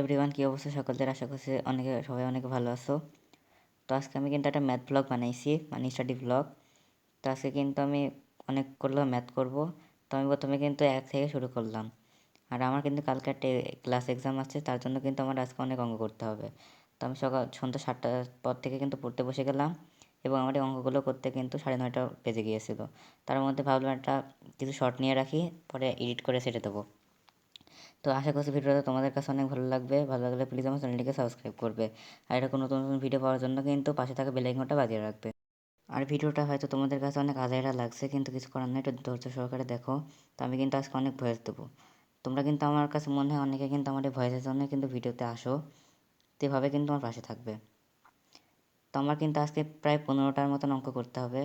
Everyone, কী অবস্থা সকলদের? আশা করছি সবাই অনেক ভালো আছো। তো আজকে আমি কিন্তু একটা ম্যাথ ব্লগ বানাইছি, মানে স্টাডি ব্লগ। তো আজকে কিন্তু আমি অনেকগুলো ম্যাথ করব। তো আমি প্রথমে কিন্তু 1 থেকে শুরু করলাম। আর আমার কিন্তু কালকে একটা ক্লাস এক্সাম আছে, তার জন্য কিন্তু আমার আজকে অনেক অঙ্ক করতে হবে। তো আমি সন্ধ্যা 7টার পর থেকে কিন্তু পড়তে বসে গেলাম, এবং আমার এই অঙ্কগুলো করতে কিন্তু 9:30 বেজে গিয়েছিল। তার মধ্যে ভাবলাম একটা কিছু শর্ট নিয়ে রাখি, পরে এডিট করে ছেড়ে দেবো। তো আশা করছি ভিডিওটা তোমাদের কাছে অনেক ভালো লাগবে। ভালো লাগলে প্লিজ আমার চ্যানেলটিকে সাবস্ক্রাইব করবে। আর এরকম নতুন নতুন ভিডিও পাওয়ার জন্য কিন্তু পাশে থাকা বেল আইকনটা বাজিয়ে রাখবে। আর ভিডিওটা হয়তো তোমাদের কাছে অনেক আজাইরা লাগছে, কিন্তু কিছু করার নেই, একটু ধৈর্য সহকারে দেখো। তো আমি কিন্তু আজকে অনেক ভয়েস দেবো। তোমরা কিন্তু আমার কাছে মনে হয় অনেকে কিন্তু আমার এই ভয়েসের জন্য কিন্তু ভিডিওতে আসো। তো এভাবে কিন্তু আমার পাশে থাকবে। তো আমার কিন্তু আজকে প্রায় 15টার মতন অঙ্ক করতে হবে।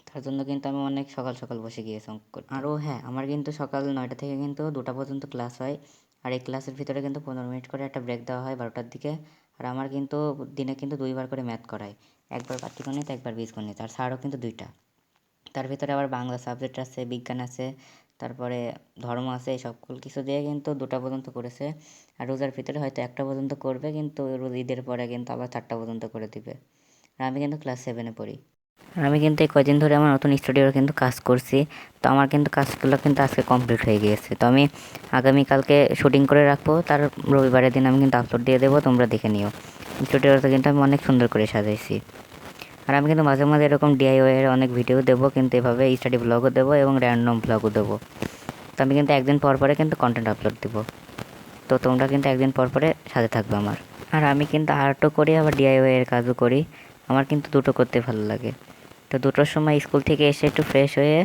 তার জন্য কিন্তু আমি অনেক সকাল সকাল বসে গিয়েছি অঙ্ক করতে। আরও হ্যাঁ, আমার কিন্তু সকাল 9টা থেকে কিন্তু 2টা পর্যন্ত ক্লাস হয়। আর এই ক্লাসের ভিতরে কিন্তু 15 মিনিট করে একটা ব্রেক দেওয়া হয় 12টার দিকে। আর আমার কিন্তু দিনে কিন্তু 2বার করে ম্যাথ করায়, একবার পাটিগণিত, একবার বীজগণিত। আর স্যারও কিন্তু 2টা। তার ভিতরে আবার বাংলা সাবজেক্ট আছে, বিজ্ঞান আছে, তারপরে ধর্ম আছে। এই সকল কিছু দিয়ে কিন্তু 2টা পর্যন্ত করেছে। আর রোজার ভিতরে হয়তো 1টা পর্যন্ত করবে, কিন্তু ঈদের পরে কিন্তু আবার 4টা পর্যন্ত করে দিবে। আর আমি কিন্তু ক্লাস 7-এ পড়ি। আমি কিন্তু এই কয়দিন ধরে আমার নতুন স্টুডিওর কিন্তু কাজ করছি। তো আমার কিন্তু কাজগুলো কিন্তু আজকে কমপ্লিট হয়ে গিয়েছে। তো আমি আগামীকালকে শুটিং করে রাখবো, তার রবিবারের দিন আমি কিন্তু আপলোড দিয়ে দেবো, তোমরা দেখে নিও। স্টুডিওটা কিন্তু আমি অনেক সুন্দর করে সাজাইছি। আর আমি কিন্তু মাঝে মাঝে এরকম ডিআইওয়াই এর অনেক ভিডিও দেবো, কিন্তু এভাবে স্টাডি ব্লগও দেবো এবং র্যান্ডম ব্লগও দেবো। তো আমি কিন্তু একদিন পর পরে কিন্তু কন্টেন্ট আপলোড দেবো। তো তোমরা কিন্তু একদিন পর পরে সাথে থাকবে আমার। আর আমি কিন্তু আর্টও করি, আবার ডিআইওয়াই এর কাজও করি। আমার কিন্তু দুটো করতে ভালো লাগে। তো 2টোর সময় স্কুল থেকে এসে একটু ফ্রেশ হয়ে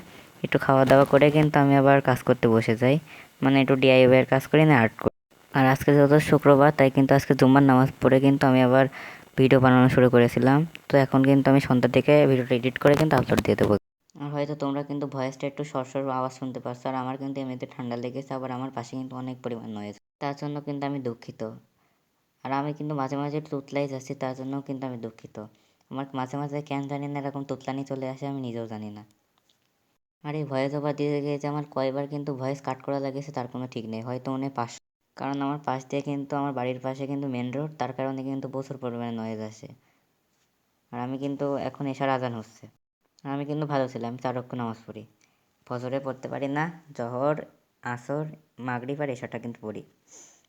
একটু খাওয়া দাওয়া করে কিন্তু আমি আবার কাজ করতে বসে যাই, মানে একটু ডিআইওয়াই এর কাজ করি না, আর্ট করি। আর আজকে যেহেতু শুক্রবার, তাই কিন্তু আজকে জুম্মার নামাজ পড়ে কিন্তু আমি আবার ভিডিও বানানো শুরু করেছিলাম। তো এখন কিন্তু আমি সন্ধ্যা থেকে ভিডিওটা এডিট করে কিন্তু আপলোড দিয়ে দেবো। আর হয়তো তোমরা কিন্তু ভয়েসটা একটু সর আওয়াজ শুনতে পাচ্ছ। আর আমার কিন্তু এমনিতে ঠান্ডা লেগেছে, আবার আমার পাশে কিন্তু অনেক পরিমাণ নয়েজ, তার জন্য কিন্তু আমি দুঃখিত। আর আমি কিন্তু মাঝে মাঝে একটু তুতলাই যাচ্ছি, তার জন্যও কিন্তু আমি দুঃখিত। আমার মাঝে মাঝে কেন জানি না এরকম তুতলানি চলে আসে, আমি নিজেও জানি না। আর এই ভয়েস ওভার দিতে গিয়ে যে আমার কয়বার কিন্তু ভয়েস কাট করা লেগেছে তার কোনো ঠিক নেই, হয়তো মনে হয় 500। কারণ আমার পাশ দিয়ে কিন্তু আমার বাড়ির পাশে কিন্তু মেন রোড, তার কারণে কিন্তু প্রচুর পরিমাণে নয়েজ আসে। আর আমি কিন্তু এখন এশার আজান হচ্ছে। আর আমি কিন্তু ভালো ছিলাম, আমি 4 ওয়াক্ত নামাজ পড়ি। ফজরে পড়তে পারি না, জহর, আসর, মাগরিব আর এশারটা কিন্তু পড়ি।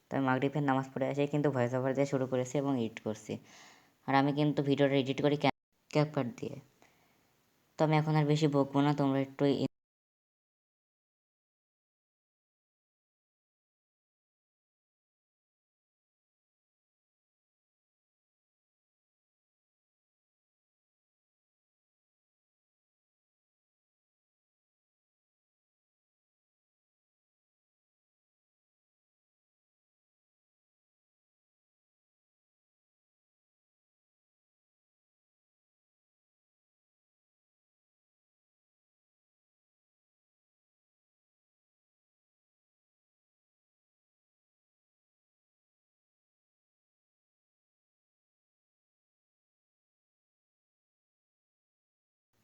তো আমি মাগরিবের নামাজ পড়ে এসেই কিন্তু ভয়েস ওভার দিয়ে শুরু করেছি এবং এডিট করছি। আর আমি কিন্তু ভিডিওটা এডিট করি ক্যাপকাট দিয়ে। তো আমি এখন আর বেশি বকবো না, তোমরা একটু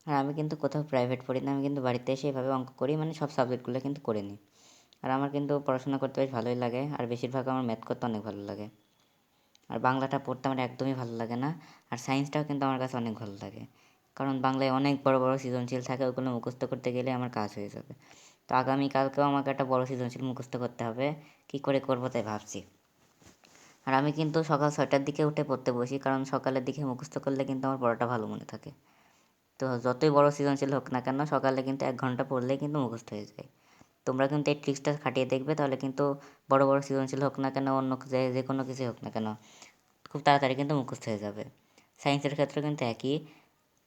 আর আমি কিন্তু কোথাও প্রাইভেট পড়ি না, আমি কিন্তু বাড়িতে এসে এভাবে অঙ্ক করি, মানে সব সাবজেক্টগুলো কিন্তু করে নিই। আর আমার কিন্তু পড়াশোনা করতে বেশ ভালোই লাগে, আর বেশিরভাগ আমার ম্যাথ করতে অনেক ভালো লাগে। আর বাংলাটা পড়তে আমার একদমই ভালো লাগে না। আর সায়েন্সটাও কিন্তু আমার কাছে অনেক ভালো লাগে, কারণ বাংলায় অনেক বড় বড় সৃজনশীল থাকে, ওগুলো মুখস্থ করতে গেলে আমার কাজ হয়ে যাবে। তো আগামীকালকেও আমাকে একটা বড় সৃজনশীল মুখস্থ করতে হবে, কী করে করবো তাই ভাবছি। আর আমি কিন্তু সকাল 6টার দিকে উঠে পড়তে বসি, কারণ সকালের দিকে মুখস্থ করলে কিন্তু আমার পড়াটা ভালো মনে থাকে। তো যতই বড় সৃজনশীল হোক না কেন, সকালে কিন্তু 1 ঘন্টা পড়লেই কিন্তু মুখস্থ হয়ে যায়। তোমরা কিন্তু এই ট্রিক্সটা খাটিয়ে দেখবে, তাহলে কিন্তু বড় বড় সৃজনশীল হোক না কেন, অন্য যে কোনো কিছুই হোক না কেন, খুব তাড়াতাড়ি কিন্তু মুখস্থ হয়ে যাবে। সায়েন্সের ক্ষেত্রেও কিন্তু একই।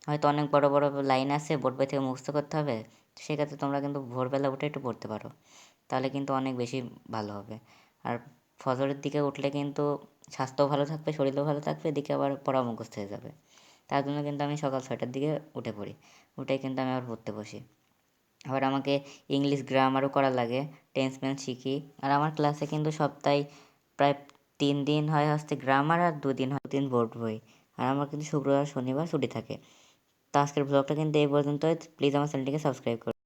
হয়তো অনেক বড় বড় লাইন আছে, বোর্ড বই থেকে মুখস্থ করতে হবে, সেক্ষেত্রে তোমরা কিন্তু ভোরবেলা উঠে একটু পড়তে পারো, তাহলে কিন্তু অনেক বেশি ভালো হবে। আর ফজরের দিকে উঠলে কিন্তু স্বাস্থ্যও ভালো থাকবে, শরীরও ভালো থাকবে, এদিকে আবার পড়া মুখস্থ হয়ে যাবে। তার জন্য কিন্তু আমি সকাল 6টার দিকে উঠে পড়ি। উঠেই কিন্তু আমি আবার পড়তে বসি। আবার আমাকে ইংলিশ গ্রামারও করা লাগে, টেন্স মেন্স শিখি। আর আমার ক্লাসে কিন্তু সপ্তাহে প্রায় 3 দিন হয় হচ্ছে গ্রামার, আর 2 দিন হয় বোর্ড বই। আর আমার কিন্তু শুক্রবার শনিবার ছুটি থাকে। তো আজকের ব্লগটা কিন্তু এই পর্যন্তই। প্লিজ আমার চ্যানেলটিকে সাবস্ক্রাইব করুন।